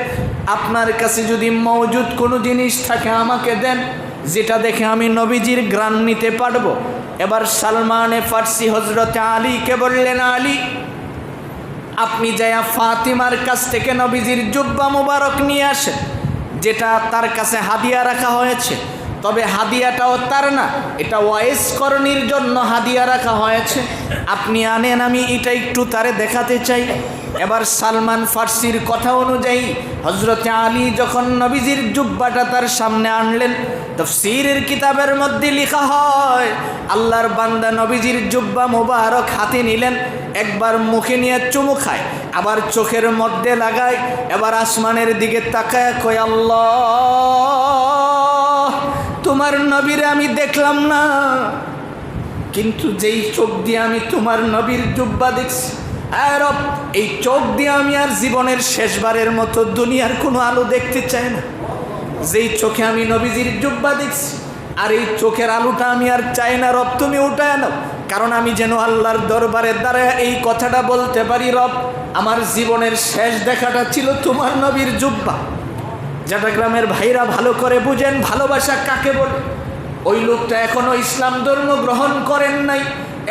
আপনার কাছে যদি মওজুদ কোনো জিনিস থাকে আমাকে দেন, যেটা দেখে আমি নবীজির ঘ্রাণ নিতে পারবো। এবার সালমানে ফার্সি হযরতে আলীকে বললেন, আলী, আপনি যায়া ফাতিমার কাছ থেকে নবীজির জুব্বা মুবারক নিয়ে আসেন, যেটা তার কাছে হাদিয়া রাখা হয়েছে। তবে হাদিয়াটাও তার না, এটা ওয়াইস করণীর জন্য হাদিয়া রাখা হয়েছে। আপনি আনেন, আমি এটা একটু তারে দেখাতে চাই। এবার সালমান ফার্সির কথা অনুযায়ী হযরতে আলী যখন নবীজির জুব্বাটা তার সামনে আনলেন, তাফসীরের কিতাবের মধ্যে লেখা হয়, আল্লাহর বান্দা নবীজির জুব্বা মুবারক হাতে নিলেন, একবার মুখে নিয়ে চুমু খায়, আবার চোখের মধ্যে লাগায়, এবার আসমানের দিকে তাকায় কয়, আল্লাহ, তোমার নবীরে আমি দেখলাম না, কিন্তু যেই চোখ দিয়ে আমি তোমার নবীর জুব্বা দেখছি, আয় রব, এই চোখ দিয়ে আমি আর জীবনের শেষবারের মতো দুনিয়ার কোনো আলো দেখতে চাই না। যেই চোখে আমি নবীজির জুব্বা দেখছি, আর এই চোখের আলোটা আমি আর চাই না, রব তুমি উঠায় নাও, কারণ আমি যেন আল্লাহর দরবারে দাঁড়ায় এই কথাটা বলতে পারি, রব আমার জীবনের শেষ দেখাটা ছিল তোমার নবীর জুব্বা। চট্টগ্রামের ভাইরা ভালো করে বুঝেন ভালোবাসা কাকে বলে। ওই লোকটা এখনো ইসলাম ধর্ম গ্রহণ করেন নাই,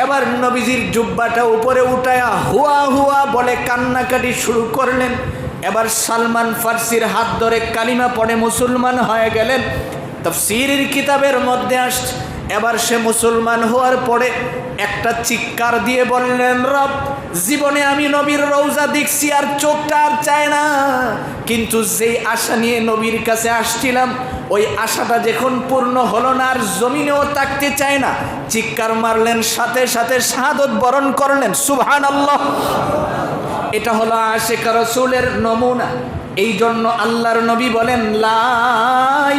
এবার নবীজির জুব্বাটা উপরে উঠায়া হুয়া হুয়া বলে কান্নাকাটি শুরু করলেন। এবার সালমান ফার্সির হাত ধরে কালিমা পড়ে মুসলমান হয়ে গেলেন। তাফসীরের কিতাবের মধ্যে আসছে, এবার সে মুসলমান হওয়ার পরে একটা চিৎকার দিয়ে বললেন, রব, জীবনে আমি নবীর রওজা দেখছি আর চোখটা আর চায় না, কিন্তু যেই আশা নিয়ে নবীর কাছে আসছিলাম ওই আশাটা যখন পূর্ণ হলো না, আর জমিনেও তাকতে চায় না। চিৎকার মারলেন, সাথে সাথে শাহাদত বরণ করলেন। সুবহানাল্লাহ। এটা হলো আশিক রাসূলের নমুনা। এই জন্য আল্লাহর নবী বলেন, লা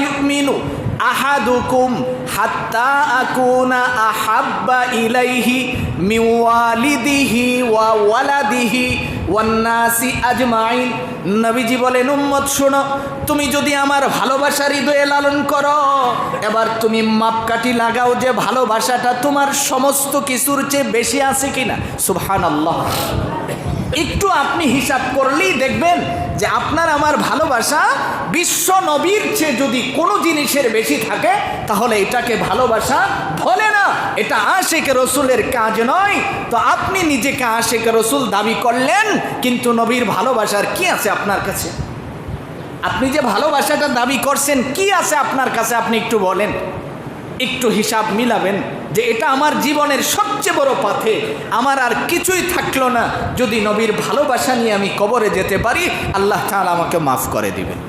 ইউমিনু আহাদুকুম হাত্তা আকুনা আহাব্বা ইলাইহি মিন ওয়ালিদিহি ওয়া ওয়ালাদিহি ওয়ান নাসি আজমাইন। নবীজি বলেন, উম্মত শোনো, তুমি যদি আমার ভালোবাসা হৃদয়ে লালন করো, এবার তুমি মাপকাঠি লাগাও যে ভালোবাসাটা তোমার সমস্ত কিছুর চেয়ে বেশি আছে কিনা। সুবহানাল্লাহ। একটু আপনি হিসাব করলেই দেখবেন যে আপনার আমার ভালোবাসা বিশ্ব নবীর চেয়ে যদি কোনো জিনিসের বেশি থাকে, তাহলে এটাকে ভালোবাসা বলে না, এটা আশিক রসুলের কাজ নয়। তো আপনি নিজেকে আশিক রসুল দাবি করলেন, কিন্তু নবীর ভালোবাসার কি আছে আপনার কাছে? আপনি যে ভালোবাসাটা দাবি করছেন, কি আছে আপনার কাছে আপনি একটু বলেন। একটু হিসাব মিলাবেন যে এটা আমার জীবনের সবচেয়ে বড় পাথে, আমার আর কিছুই থাকলো না, যদি নবীর ভালোবাসা নিয়ে আমি কবরে যেতে পারি, আল্লাহ তাআলা আমাকে মাফ করে দিবেন।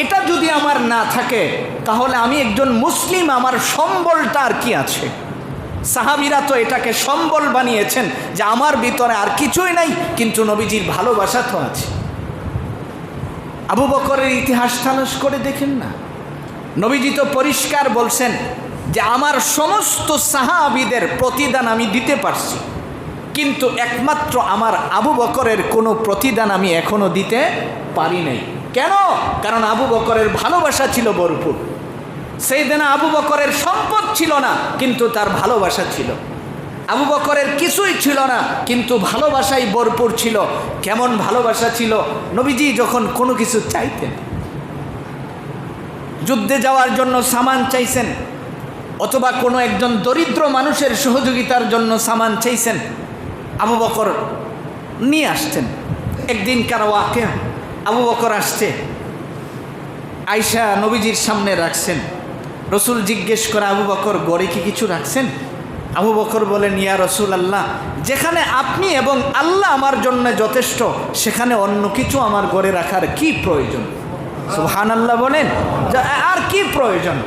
এটা যদি আমার না থাকে, তাহলে আমি একজন মুসলিম, আমার সম্বলটা আর কি আছে? সাহাবীরা তো এটাকে সম্বল বানিয়েছেন যে আমার ভিতরে আর কিছুই নাই, কিন্তু নবীজির ভালোবাসা তো আছে। আবু বকরের ইতিহাস তালাশ করে দেখেন না, নবীজি তো পরিষ্কার বলছেন যে আমার সমস্ত সাহাবীদের প্রতিদান আমি দিতে পারছি, কিন্তু একমাত্র আমার আবু বকরের কোনো প্রতিদান আমি এখনো দিতে পারি নাই। কেন? কারণ আবু বকরের ভালোবাসা ছিল ভরপুর। সাইয়েদনা আবু বকরের সম্পদ ছিল না, কিন্তু তার ভালোবাসা ছিল। আবু বকরের কিছুই ছিল না, কিন্তু ভালোবাসাই ভরপুর ছিল। কেমন ভালোবাসা ছিল? নবীজি যখন কোনো কিছু চাইতেন, যুদ্ধে যাওয়ার জন্য সামান চাইছেন, অথবা কোনো একজন দরিদ্র মানুষের সহযোগিতার জন্য সামান চাইছেন, আবু বকর নিয়ে আসতেন। একদিন কার ওয়াকিয়া, আবু বকর আসছে, আয়েশা নবীজির সামনে রাখছেন। রসুল জিজ্ঞেস করে, আবু বকর গড়ে কি কিছু রাখছেন? আবু বকর বলেন, ইয়া রসুল আল্লাহ, যেখানে আপনি এবং আল্লাহ আমার জন্য যথেষ্ট, সেখানে অন্য কিছু আমার গড়ে রাখার কি প্রয়োজন? সুবহানাল্লাহ বলেন, আর কি প্রয়োজন?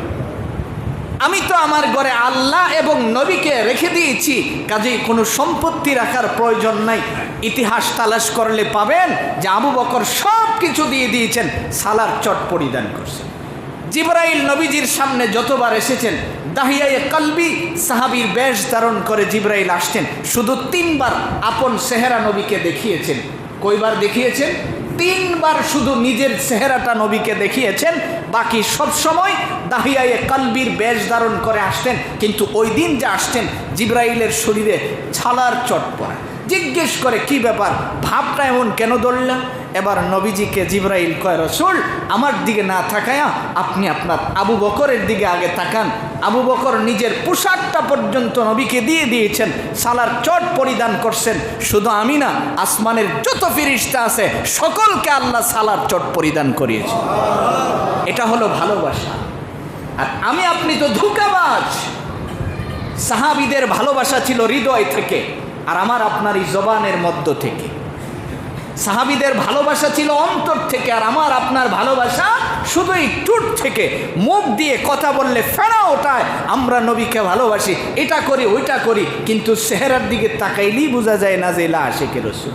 আমি তো আমার ঘরে আল্লাহ এবং নবীকে রেখে দিয়েছি, কাজেই কোনো সম্পত্তি রাখার প্রয়োজন নাই। ইতিহাস তালাশ করলে পাবেন যে আবু বকর সব কিছু দিয়ে দিয়েছেন, সালার চট পরিধান করছেন। জিবরাইল নবীজির সামনে যতবার এসেছেন, দাহিয়ায়ে কলবি সাহাবীর বেশ ধারণ করে জিবরাইল আসতেন। শুধু 3 বার আপন চেহারা নবীকে দেখিয়েছেন। কয়বার দেখিয়েছেন? 3 বার শুধু নিজের চেহারাটা নবীকে দেখিয়েছেন। বাকি সব সময় দাহিয়ায়ে কলবির বেশ ধারণ করে আসতেন। কিন্তু ওই দিন যে আসতেন, জিবরাইলের শরীরে ছালার চট পড়া। জিজ্ঞেস করে, কি ব্যাপার, ভাবটা এমন কেন ধরলা? এবার নবীজিকে জিবরাইল কয়, রসুল আমার দিকে না তাকায়া আপনি আপনার আবু বকরের দিকে আগে তাকান। আবু বকর নিজের পোশাকটা পর্যন্ত নবীকে দিয়ে দিয়েছেন, সালার চট পরিধান করছেন। শুধু আমি না, আসমানের যত ফেরেশতা আছে সকলকে আল্লাহ সালার চট পরিধান করিয়েছে। এটা হলো ভালোবাসা। আর আমি আপনি তো ধোঁকাবাজ। সাহাবীদের ভালোবাসা ছিল হৃদয় থেকে, আর আমার আপনার এই জবানের মধ্য থেকে। সাহাবীদের ভালোবাসা ছিল অন্তর থেকে, আর আমার আপনার ভালোবাসা শুধু এই টুট থেকে। মুখ দিয়ে কথা বললে ফেরা ওঠায় আমরা নবীকে ভালোবাসি, এটা করি ওইটা করি, কিন্তু চেহারার দিকে তাকাইলেই বোঝা যায় না যে এলা আশিকে রাসূল।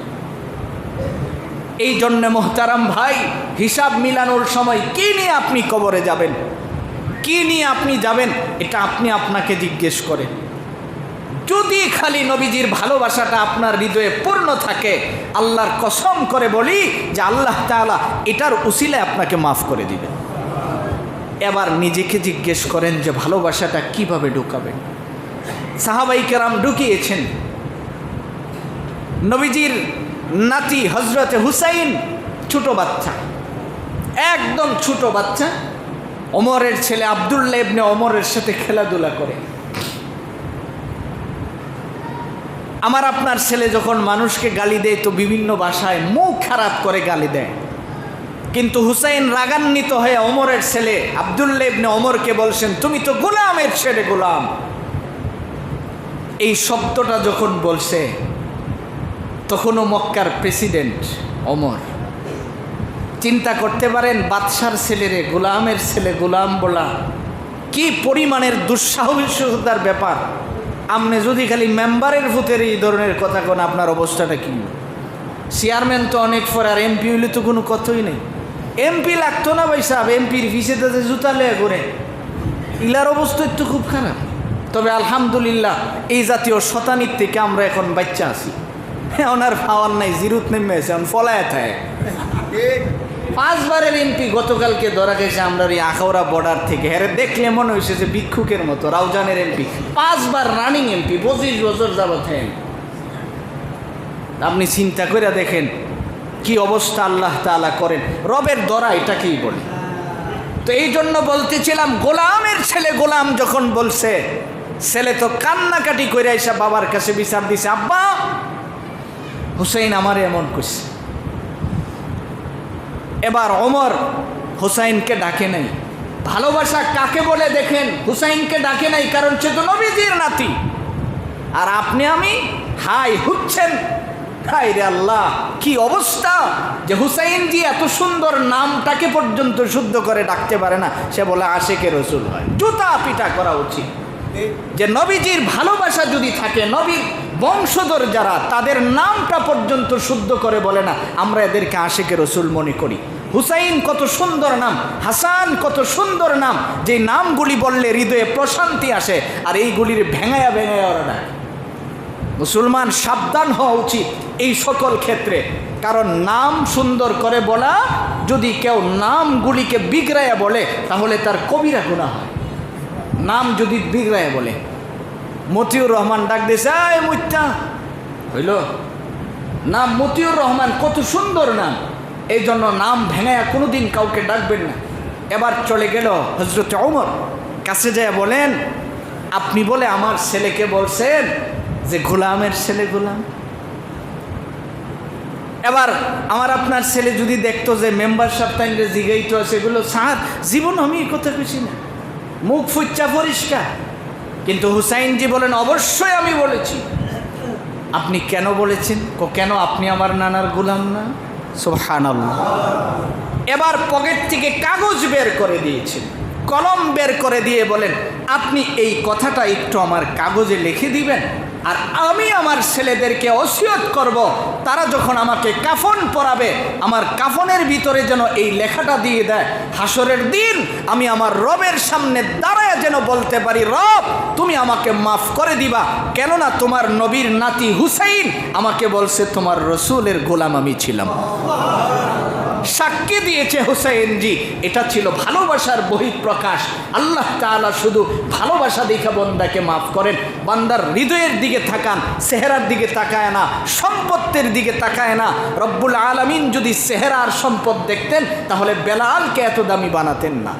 এই জন্য মোহতারাম ভাই, হিসাব মিলানোর সময় কি নিয়ে আপনি কবরে যাবেন, কি নিয়ে আপনি যাবেন, এটা আপনি আপনাকে জিজ্ঞেস করেন। যদি খালি নবীজির ভালোবাসাটা আপনার হৃদয়ে পূর্ণ থাকে, আল্লাহর কসম করে বলি যে আল্লাহ তাআলা এটার উসিলায় আপনাকে মাফ করে দিবেন। এবার নিজেকে জিজ্ঞেস করেন যে ভালোবাসাটা কিভাবে ঢুকাবেন। সাহাবাই কেরাম ঢুকিয়েছেন। নবীজির নাতি হজরতে হুসাইন, ছোট বাচ্চা, একদম ছোট বাচ্চা, ওমরের ছেলে আব্দুল্লাহ ইবনে ওমরের সাথে খেলাধুলা করে। আমার আপনার ছেলে যখন মানুষকে গালি দেয় তো বিভিন্ন ভাষায় মুখ খারাপ করে গালি দেয়, কিন্তু হুসাইন রাগান্বিত হয়ে ওমরের ছেলে আব্দুল্লাহ ইবনে ওমরকে বলছেন, তুমি তো গোলামের ছেলে, গোলাম। এই শব্দটা যখন বলছে, তখনও মক্কার প্রেসিডেন্ট ওমর। চিন্তা করতে পারেন, বাদশার ছেলেরে গোলামের ছেলে গোলাম বলা কি পরিমাণের দুঃসাহসিকতার ব্যাপার। আপনি যদি খালি মেম্বারের ভূতের এই ধরনের কথা কোন, আপনার অবস্থাটা কি? চেয়ারম্যান তো অনেক পর, আর এমপি হইলে তো কোনো কথাই নেই। এমপি লাগতো না ভাই সাহেব, এমপির ফিসেতে জুতা লেয়া করে, ইলার অবস্থা একটু খুব খারাপ। তবে আলহামদুলিল্লাহ এই জাতীয় শতানির থেকে আমরা এখন বাচ্চা আছি। ওনার পাওয়ার নাই, জিরুত নেমে আছে, এখন ফলায় থাকে। 5 বারের এমপি গতকালকে ধরা গেছে আমরা এই আখাউড়া বর্ডার থেকে। হ্যাঁ, দেখলে মনে হয়েছে যে ভিক্ষুকের মতো। রাউজানের এমপি 5 বার রানিং এমপি, 25 বছর যাবত। আপনি চিন্তা করে দেখেন কি অবস্থা আল্লাহ তাআলা করেন। রবের দরা এটাকেই বলে। তো এই জন্য বলতেছিলাম, গোলামের ছেলে গোলাম যখন বলছে, ছেলে তো কান্নাকাটি করে এসে বাবার কাছে বিচার দিছে, আব্বা হুসাইন আমারে এমন করছে। এবার ওমর হুসাইনকে ডাকে নাই। ভালোবাসা কাকে বলে দেখেন, হুসাইনকে ডাকে নাই, কারণ সে তো নবীজির নাতি। আর আপনি আমি হাই হচ্ছেন, হাই রে আল্লাহ, কি অবস্থা যে হুসাইন জি এত সুন্দর নামটাকে পর্যন্ত শুদ্ধ করে ডাকতে পারে না, সে বলে আশিকে রাসূল হয়। জুতা পিটা করা উচিত। যে নবীজির ভালোবাসা যদি থাকে, নবীর বংশধর যারা, তাদের নামটা পর্যন্ত শুদ্ধ করে বলে না, আমরা এদেরকে আশিকে রাসূল মনে করি। হুসাইন কত সুন্দর নাম, হাসান কত সুন্দর নাম, যে নামগুলি বললে হৃদয়ে প্রশান্তি আসে, আর এইগুলির ভেঙায়া ভেঙায়া ওরা ডাকে। মুসলমান সাবধান হওয়া উচিত এই সকল ক্ষেত্রে, কারণ নাম সুন্দর করে বলা, যদি কেউ নামগুলিকে বিগড়াইয়া বলে তাহলে তার কবিরা গুনাহ হয়। নাম যদি বিগড়াইয়া বলে, মতিউর রহমান ডাক দিয়েছে, এই মুইতা হইল নাম মতিউর রহমান, কত সুন্দর নাম, এই জন্য নাম ভেঙাইয়া কোনোদিন কাউকে ডাকবেন না। এবার চলে গেল হযরত ওমর, কাছে যায় বলেন, আপনি বলে আমার ছেলেকে বলছেন যে গোলামের ছেলে গোলাম। এবার আমার আপনার ছেলে যদি দেখতো যে মেম্বার সাহেব তাইলে জিগাইতো সেগুলো, স্যার জীবন আমি এই কথা খুশি না, মুখ ফুচ্চা পরিষ্কার। কিন্তু হুসাইনজি বলেন, অবশ্যই আমি বলেছি। আপনি কেন বলেছেন? কেন আপনি আমার নানার গোলাম না? সুবহানাল্লাহ। এবার পকেট থেকে কাগজ বের করে দিয়েছেন, কলম বের করে দিয়ে বলেন, আপনি এই কথাটা একটু আমার কাগজে লিখে দিবেন, আর আমি আমার ছেলেদেরকে ওসিয়ত করব, তারা যখন আমাকে কাফন পরাবে আমার কাফনের ভিতরে যেন এই লেখাটা দিয়ে দেয়। হাসরের দিন আমি আমার রবের সামনে দাঁড়ায় যেন বলতে পারি, রব তুমি আমাকে মাফ করে দিবা, কেননা তোমার নবীর নাতি হুসাইন আমাকে বলছে তোমার রসুলের গোলাম আমি ছিলাম। সাক্ষী দিয়েছে হুসাইনজি। এটা ছিল ভালোবাসার বহিঃপ্রকাশ। আল্লাহ তাআলা শুধু ভালোবাসা দেখে বান্দাকে মাফ করেন। বান্দার হৃদয়ের দিকে তাকান, চেহারার দিকে তাকায় না, সম্পত্তির দিকে তাকায় না। রব্বুল আলামিন যদি চেহারা আর সম্পদ দেখতেন তাহলে বেলালকে এত দামি বানাতেন না।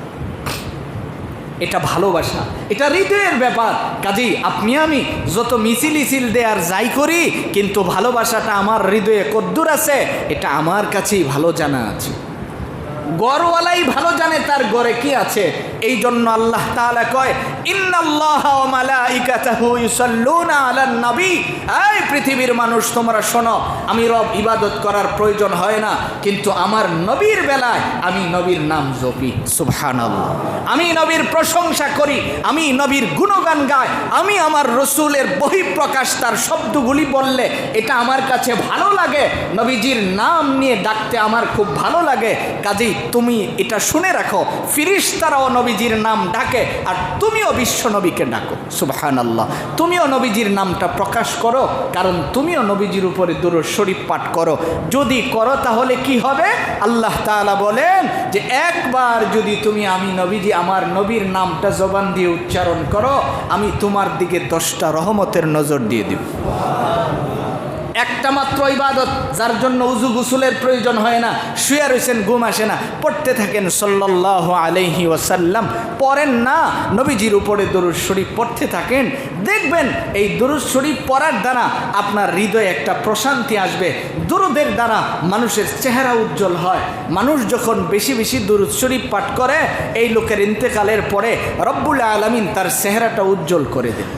এটা ভালোবাসা, এটা হৃদয়ের ব্যাপার। কাজেই আপনি আমি যত মিছিল দেয়ার যাই করি, কিন্তু ভালোবাসাটা আমার হৃদয়ে কদ্দুর আছে এটা আমার কাছেই ভালো জানা আছে। গড়ওয়ালাই ভালো জানে তার গড়ে কি আছে। এই জন্য আল্লাহ তাআলা কয়, ইন্নাল্লাহা ওয়া মালাইকাতাহু ইউসাল্লুনা আলান নবী। এই পৃথিবীর মানুষ তোমরা শোনো, আমি রব ইবাদত করার প্রয়োজন হয় না, কিন্তু আমার নবীর বেলায় আমি নবীর নাম জপি। সুবহানাল্লাহ। আমি নবীর প্রশংসা করি, আমি নবীর গুণগান গাই, আমি আমার রসুলের বহিঃপ্রকাশ তার শব্দগুলি বললে এটা আমার কাছে ভালো লাগে। নবীজির নাম নিয়ে ডাকতে আমার খুব ভালো লাগে। কাজেই তুমি এটা শুনে রাখো, ফিরিশতারাও নবীজির নাম ডাকে, আর তুমিও বিশ্ব নবীকে ডাকো। সুবহানাল্লাহ। তুমিও নবীজির নামটা প্রকাশ করো, কারণ তুমিও নবীজির উপরে দুরূদ শরীফ পাঠ করো। যদি করো তাহলে কি হবে? আল্লাহ তাআলা বলেন যে একবার যদি তুমি আমি নবীজি আমার নবীর নামটা জবান দিয়ে উচ্চারণ করো, আমি তোমার দিকে 10টা রহমতের নজর দিয়ে দিব। একটা মাত্র ইবাদত, যার জন্য উযু গোসলের প্রয়োজন হয় না, শুয়ে রয়েছেন, ঘুম আসে না, পড়তে থাকেন সাল্লাল্লাহু আলাইহি ওয়াসাল্লাম। পড়েন না, নবীজির উপরে দরুদ শরীফ পড়তে থাকেন। দেখবেন এই দরুদ শরীফ পড়ার দ্বারা আপনার হৃদয়ে একটা প্রশান্তি আসবে। দরুদের দ্বারা মানুষের চেহারা উজ্জ্বল হয়। মানুষ যখন বেশি বেশি দরুদ শরীফ পাঠ করে, এই লোকের ইন্তেকালের পরে রব্বুল আলামিন তার চেহারাটা উজ্জ্বল করে দেন,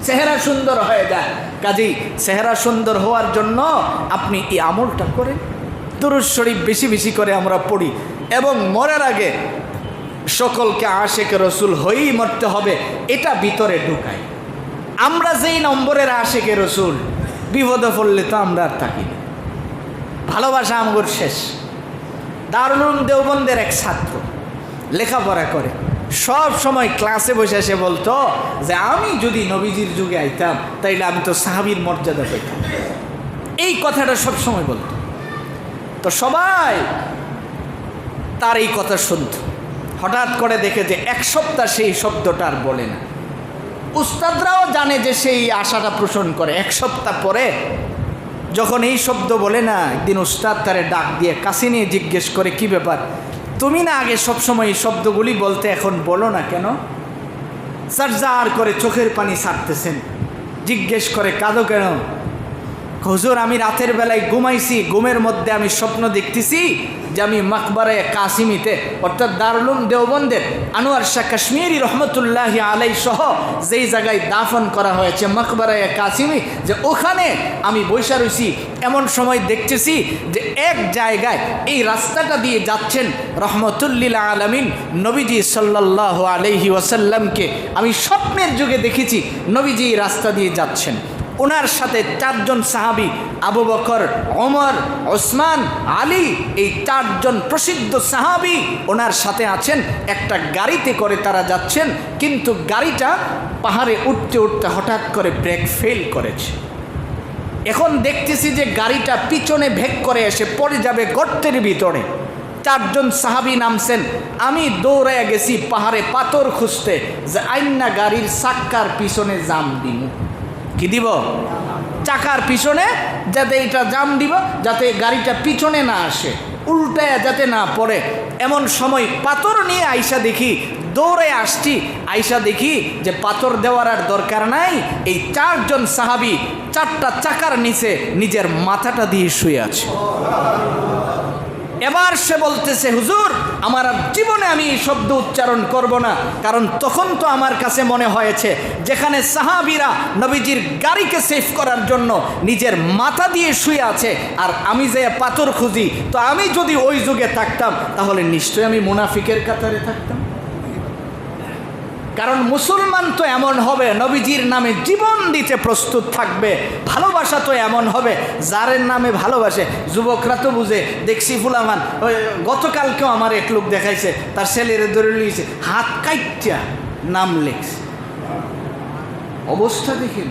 চেহারা সুন্দর হয়ে যায়। কাজেই চেহারা সুন্দর হওয়ার জন্য আপনি এই আমলটা করেন, দরুদ শরীফ বেশি বেশি করে আমরা পড়ি, এবং মরার আগে সকলকে আশেকে রসুল হয়েই মরতে হবে এটা ভিতরে ঢুকাই। আমরা যেই নম্বরের আশেকে রসুল, বিপদে পড়লে তো আমরা আর থাকি না, ভালোবাসা আমগর শেষ। দারুল উলুম দেওবন্দের এক ছাত্র লেখাপড়া করে, সব সময় ক্লাসে বসে এসে বলতো যে আমি যদি নবীজির যুগে আইতাম তাইলে আমি তো সাহাবীর মর্যাদা পেতাম। এই কথাটা সব সময় বলতো। তো সবাই তার এই কথা শুনত। হঠাৎ করে দেখে যে এক সপ্তাহ সেই শব্দটা আর বলে না। উস্তাদরাও জানে যে সেই আশাটা পোষণ করে। এক সপ্তাহ পরে যখন এই শব্দ বলে না, একদিন উস্তাদ তারে ডাক দিয়ে কাছে নিয়ে জিজ্ঞেস করে, কি ব্যাপার, তুমি না আগে সবসময় এই শব্দগুলি বলতে, এখন বলো না কেন? সারজার করে চোখের পানি ছাড়তেছেন। জিজ্ঞেস করে, কাঁদো কেন? হুজুর আমি রাতের বেলায় ঘুমাইছি, ঘুমের মধ্যে আমি স্বপ্ন দেখতেছি যে আমি মাকবারায়ে কাসিমিতে, অর্থাৎ দারুল উলুম দেওবন্দের আনোয়ার শাহ কাশ্মীরি রহমতুল্লাহি আলাইহি সহ যেই জায়গায় দাফন করা হয়েছে মাকবারায়ে কাসিমি, যে ওখানে আমি বৈশা রইছি। এমন সময় দেখতেছি যে এক জায়গায় এই রাস্তাটা দিয়ে যাচ্ছেন রহমতুল্লিল আলামিন নবীজি সাল্লাল্লাহু আলাইহি ওয়াসাল্লামকে আমি স্বপ্নের যুগে দেখেছি। নবীজি এই রাস্তা দিয়ে যাচ্ছেন। ওনার সাথে 4 জন সাহাবী আবু বকর, ওমর, ওসমান, আলী, এই 4 জন প্রসিদ্ধ সাহাবী ওনার সাথে আছেন। একটা গাড়িতে করে তারা যাচ্ছেন, কিন্তু গাড়িটা পাহাড়ে উঠতে উঠতে হঠাৎ করে ব্রেক ফেল করেছে। এখন দেখতেছি যে গাড়িটা পিছনে ভেগ করে এসে পড়ে যাবে গর্তের ভিতরে। 4 জন সাহাবী নামছেন, আমি দৌড়ে গেছি পাহাড়ে পাথর খুঁজতে, যে আইনা গাড়ির চাক্কার পিছনে জাম দিব। কি দিব? চাকার পিছনে যাতে এটা জাম দিব, যাতে গাড়িটা পিছনে না আসে, উল্টায় যাতে না পড়ে। এমন সময় পাথর নিয়ে আইসা দেখি, দৌড়ে আসছি, আইসা দেখি যে পাথর দেওয়ার আর দরকার নাই। এই 4 জন সাহাবী 4টা চাকার নিচে নিজের মাথাটা দিয়ে শুয়ে আছে। এবার সে বলতেছে, হুজুর আমার আর জীবনে আমি এই শব্দ উচ্চারণ করব না, কারণ তখন তো আমার কাছে মনে হয়েছে যেখানে সাহাবীরা নবীজির গাড়িকে সেভ করার জন্য নিজের মাথা দিয়ে শুয়ে আছে, আর আমি যে পাথর খুঁজি, তো আমি যদি ওই যুগে থাকতাম তাহলে নিশ্চয়ই আমি মুনাফিকের কাতারে থাকতাম। কারণ মুসলমান তো এমন হবে নবীজির নামে জীবন দিতে প্রস্তুত থাকবে। ভালোবাসা তো এমন হবে যারের নামে ভালোবাসে। যুবকরা তো বুঝে, দেখছি ফুলামান, ওই গতকালকেও আমার এক লোক দেখাইছে, তার ছেলের ধরে লিয়েছে, হাত কাইটা নাম লেখছে। অবস্থা দেখেন,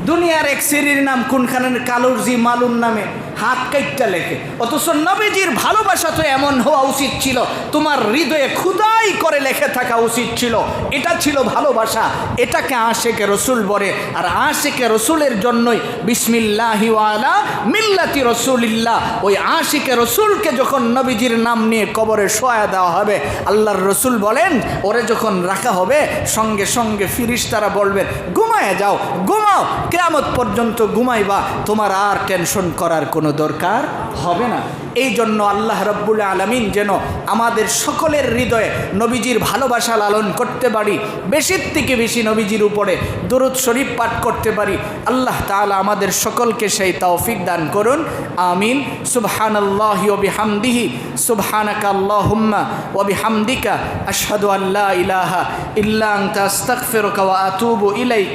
দুনিয়ার এক শ্রেণীর নাম কোনখানের কালুরজি মালুর নামে হাত কাইটটা লেখে। অথচ নবীজির ভালোবাসা তো এমন হওয়া উচিত ছিল, তোমার হৃদয়ে খুদাই করে লেখে থাকা উচিত ছিল। এটা ছিল ভালোবাসা, এটাকে আশিকে রসুল বলে। আর আশিকে রসুলের জন্যই বিসমিল্লাহি ওয়া আলা মিল্লাতি রসুলিল্লাহ, ওই আশিকে রসুলকে যখন নবীজির নাম নিয়ে কবরে শোয়া দেওয়া হবে, আল্লাহর রসুল বলেন ওরে যখন রাখা হবে সঙ্গে সঙ্গে ফিরিস্তারা বলবেন, ঘুমায় যাও, ঘুমাও, কিয়ামত পর্যন্ত ঘুমাইবা, তোমার আর টেনশন করার কোনো দরকার হবে না। এই জন্য আল্লাহ রাব্বুল আলামিন যেন আমাদের সকলের হৃদয়ে নবীজির ভালোবাসা লালন করতে পারি, বেশির থেকে বেশি নবীজির উপরে দুরূদ শরীফ পাঠ করতে পারি। আল্লাহ তাআলা আমাদের সকলকে সেই তৌফিক দান করুন, আমিন। সুবহানাল্লাহি ওয়া বিহামদিহি, সুবহানাকা আল্লাহুম্মা ওয়া বিহামদিকা, আশহাদু আল্লা ইলাহা ইল্লা আনতা আস্তাগফিরুকা ওয়া আতুবু ইলাইক।